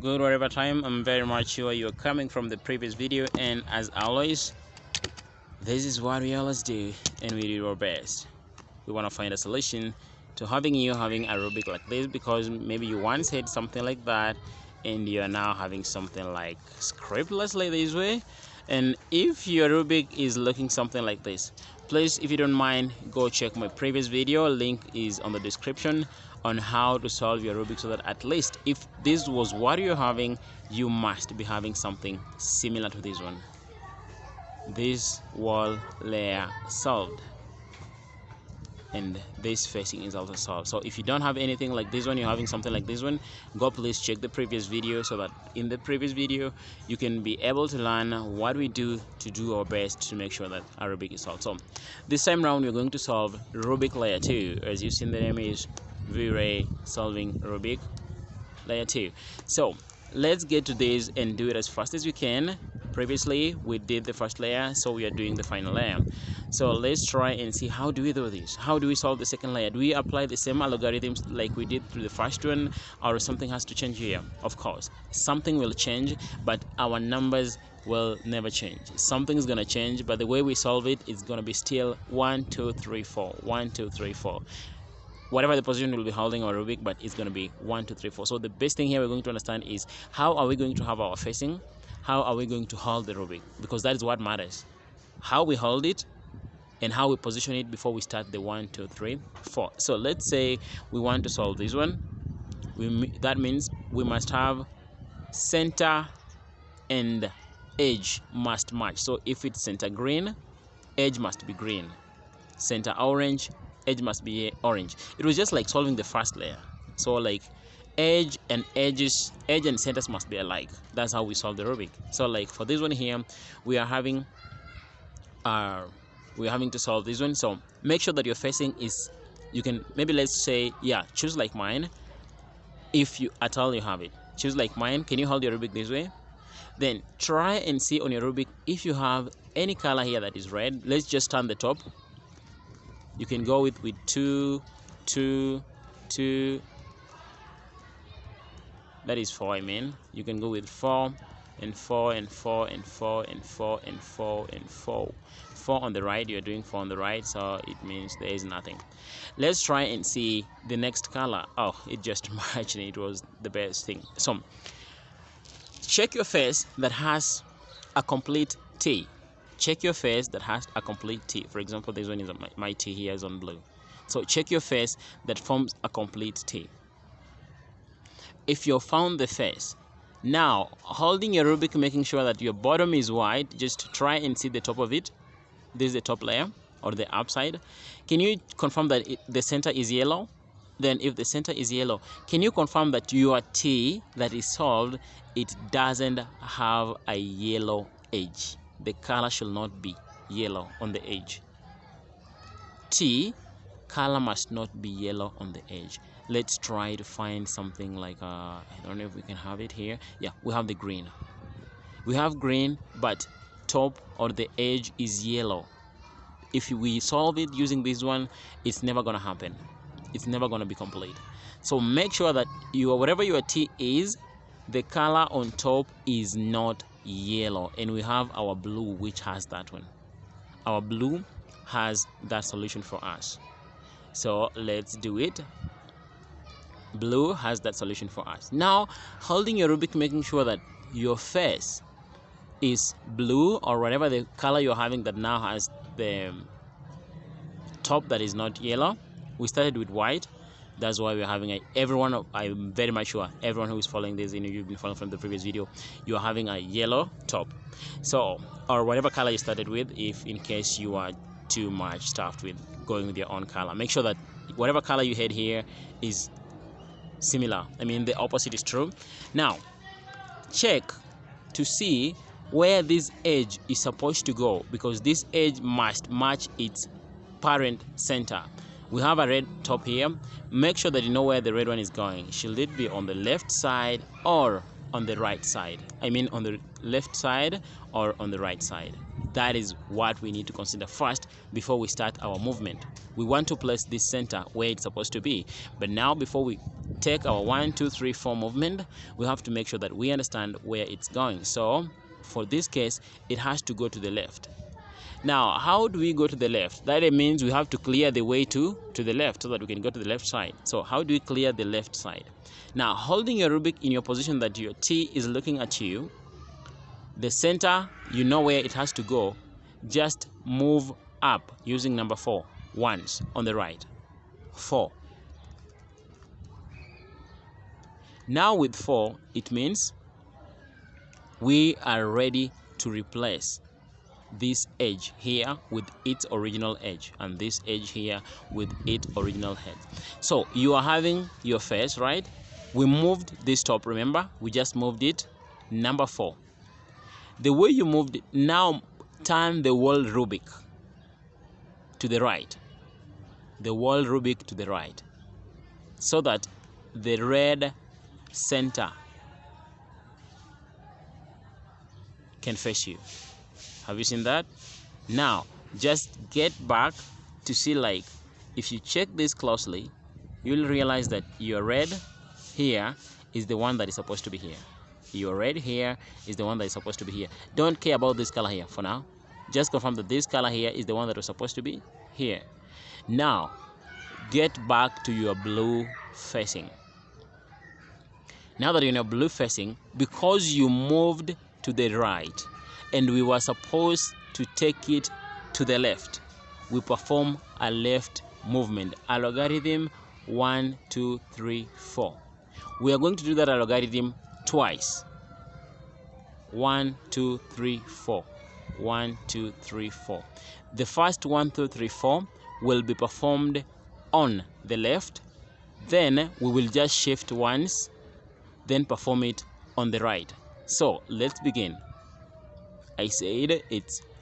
good whatever time. I'm very much sure you're coming from the previous video, and as always, this is what we always do, and we do our best. We want to find a solution to having a Rubik like this, because maybe you once had something like that and you're now having something like scriptlessly this way. And if your Rubik is looking something like this, please, if you don't mind, go check my previous video. Link is on the description on how to solve your Rubik, so that at least if this was what you're having, you must be having something similar to this one. This wall layer solved, and this facing is also solved. So if you don't have anything like this one, you're having something like this one, go please check the previous video, so that in the previous video you can be able to learn what we do to do our best to make sure that our Rubik is solved. So this time round we're going to solve Rubik layer 2. As you've seen, the name is Vray solving Rubik layer 2. So let's get to this and do it as fast as we can. Previously we did the first layer, so we are doing the final layer. So let's try and see, how do we do this? How do we solve the second layer? Do we apply the same algorithms like we did through the first one, or something has to change here? Of course something will change, but our numbers will never change. Something is going to change, but the way we solve it is going to be still 1 2 3 4 1 2 3 4. Whatever the position will be holding our Rubik, but it's going to be 1 2 3 4. So the best thing here we're going to understand is, how are we going to have our facing? How are we going to hold the Rubik? Because that is what matters. How we hold it and how we position it before we start the 1 2 3 4. So let's say we want to solve this one. That means we must have center and edge must match. So if it's center green, edge must be green. Center orange, edge must be orange. It was just like solving the first layer. So like edge and centers must be alike. That's how we solve the Rubik. So like for this one here, we are having to solve this one. So make sure that your facing is, you can maybe, let's say, yeah, choose like mine. If you at all you have it, choose like mine. Can you hold your Rubik this way? Then try and see on your Rubik if you have any color here that is red. Let's just turn the top. You can go with 2 2 2. That is 4. I mean, you can go with 4 and 4 and 4 and 4 and 4 and 4 and 4. 4 on the right. You're doing 4 on the right, so it means there is nothing. Let's try and see the next color. Oh, it just matched, and it was the best thing. So check your face that has a complete T. Check your face that has a complete T. For example, this one is my T here is on blue. So check your face that forms a complete T. If you found the face, now holding your Rubik, making sure that your bottom is white, just try and see the top of it. This is the top layer, or the upside. Can you confirm that the center is yellow? Then if the center is yellow, can you confirm that your T that is solved, it doesn't have a yellow edge? The color should not be yellow on the edge. T color must not be yellow on the edge. Let's try to find something like I don't know if we can have it here. Yeah, we have the green. We have green, but top or the edge is yellow. If we solve it using this one, it's never gonna happen. It's never gonna be complete. So make sure that whatever your T is, the color on top is not yellow. And we have our blue, which has that one. Our blue has that solution for us. So let's do it. Blue has that solution for us. Now holding your Rubik, making sure that your face is blue, or whatever the color you're having that now has the top that is not yellow. We started with white. That's why we're having everyone, I'm very much sure everyone who is following this, you've been following from the previous video, you're having a yellow top. So, or whatever color you started with, if in case you are too much stuffed with going with your own color, make sure that whatever color you had here is similar. I mean, the opposite is true. Now check to see where this edge is supposed to go, because this edge must match its parent center. We have a red top here. Make sure that you know where the red one is going. Should it be on the left side or on the right side? I mean, on the left side or on the right side? That is what we need to consider first before we start our movement. We want to place this center where it's supposed to be. But now, before we take our 1, 2, 3, 4 movement, we have to make sure that we understand where it's going. So for this case, it has to go to the left. Now, how do we go to the left? That means we have to clear the way to the left so that we can go to the left side. So how do we clear the left side? Now, holding your Rubik in your position that your T is looking at you, the center, you know where it has to go, just move up using number 4 once on the right. 4. Now with 4, it means we are ready to replace this edge here with its original edge, and this edge here with its original head. So you are having your face, right? We moved this top, remember? We just moved it, number 4. The way you moved it, now turn the whole Rubik to the right. The whole Rubik to the right, so that the red center can face you. Have you seen that? Now just get back to see, like, if you check this closely, you'll realize that your red here is the one that is supposed to be here. Your red here is the one that is supposed to be here. Don't care about this color here for now. Just confirm that this color here is the one that was supposed to be here. Now get back to your blue facing. Now that you're in your blue facing, because you moved to the right and we were supposed to take it to the left, we perform a left movement, a logarithm 1, 2, 3, 4. We are going to do that logarithm twice. 1, 2, 3, 4. 1, 2, 3, 4. The first 1, 2, 3, 4 will be performed on the left. Then we will just shift once, then perform it on the right. So let's begin. I said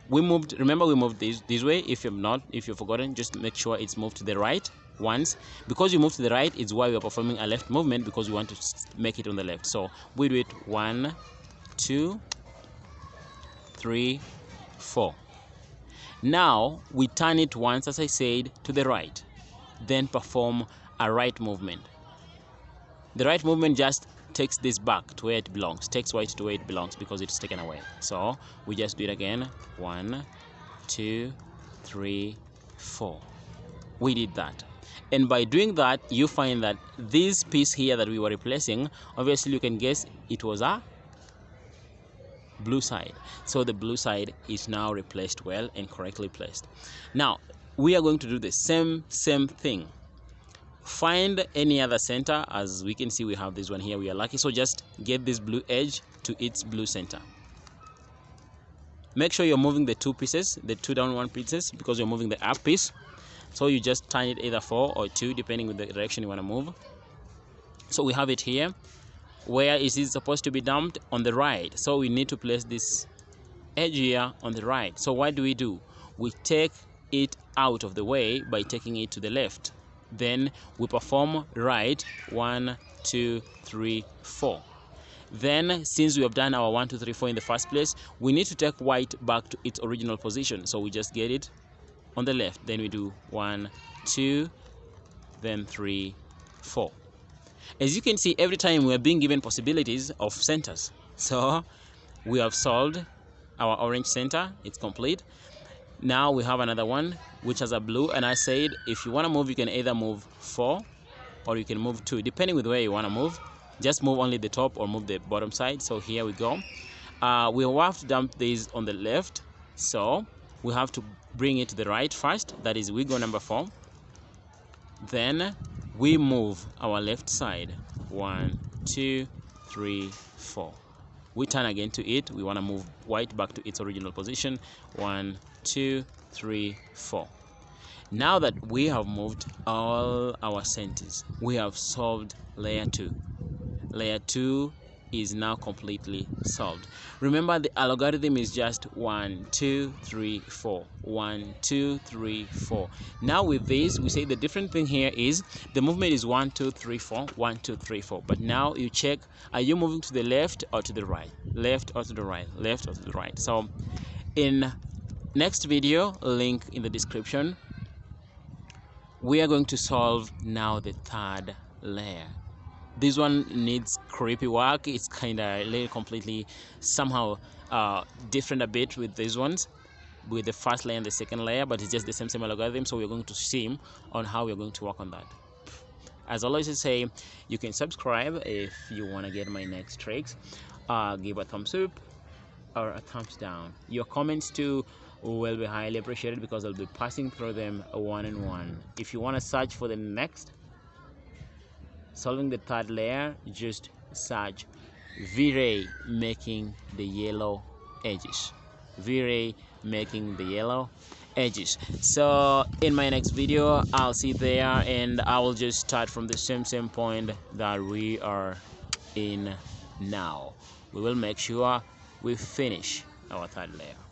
we moved, remember we moved this way. If you've forgotten, just make sure it's moved to the right once. Because you moved to the right, it's why we are performing a left movement, because we want to make it on the left. So we do it 1, 2, 3, 4. Now we turn it once, as I said, to the right, then perform a right movement. The right movement just takes this back to where it belongs, takes white to where it belongs, because it's taken away. So we just do it again. 1, 2, 3, 4. We did that. And by doing that, you find that this piece here that we were replacing, obviously you can guess it was a blue side. So the blue side is now replaced well and correctly placed. Now we are going to do the same thing. Find any other center. As we can see, we have this one here. We are lucky, so just get this blue edge to its blue center. Make sure you're moving the two pieces, the two down one pieces, because you're moving the up piece. So you just turn it either 4 or 2, depending on the direction you want to move. So we have it here. Where is it supposed to be dumped? On the right. So we need to place this edge here on the right. So what do? We take it out of the way by taking it to the left. Then we perform right 1, 2, 3, 4. Then, since we have done our 1, 2, 3, 4 in the first place, we need to take white back to its original position. So we just get it on the left. Then we do 1, 2, then 3, 4. As you can see, every time we are being given possibilities of centers. So we have solved our orange center. It's complete. Now we have another one which has a blue, and I said if you want to move, you can either move 4 or you can move 2, depending with where you want to move. Just move only the top or move the bottom side. So here we go. We have to dump this on the left, so we have to bring it to the right first. That is, we go number 4. Then we move our left side 1, 2, 3, 4. We turn again to it. We want to move white back to its original position. 1, 2, 3, 4. Now that we have moved all our centers, we have solved layer 2. Layer 2 is now completely solved. Remember, the algorithm is just 1, 2, 3, 4. 1, 2, 3, 4. Now with this, we say the different thing here is the movement is 1, 2, 3, 4. 1, 2, 3, 4. But now you check, are you moving to the left or to the right? Left or to the right? Left or to the right? So in next video, link in the description, we are going to solve now the third layer. This one needs creepy work. It's kind of really completely somehow different a bit with these ones, with the first layer and the second layer, but it's just the same algorithm. So we're going to see on how we're going to work on that. As always, I say, you can subscribe if you want to get my next tricks. Give a thumbs up or a thumbs down. Your comments too will be highly appreciated because I'll be passing through them one on one. If you want to search for the next solving the third layer, just search Vray making the yellow edges. Vray making the yellow edges. So in my next video, I'll see there, and I will just start from the same point that we are in now. We will make sure we finish our third layer.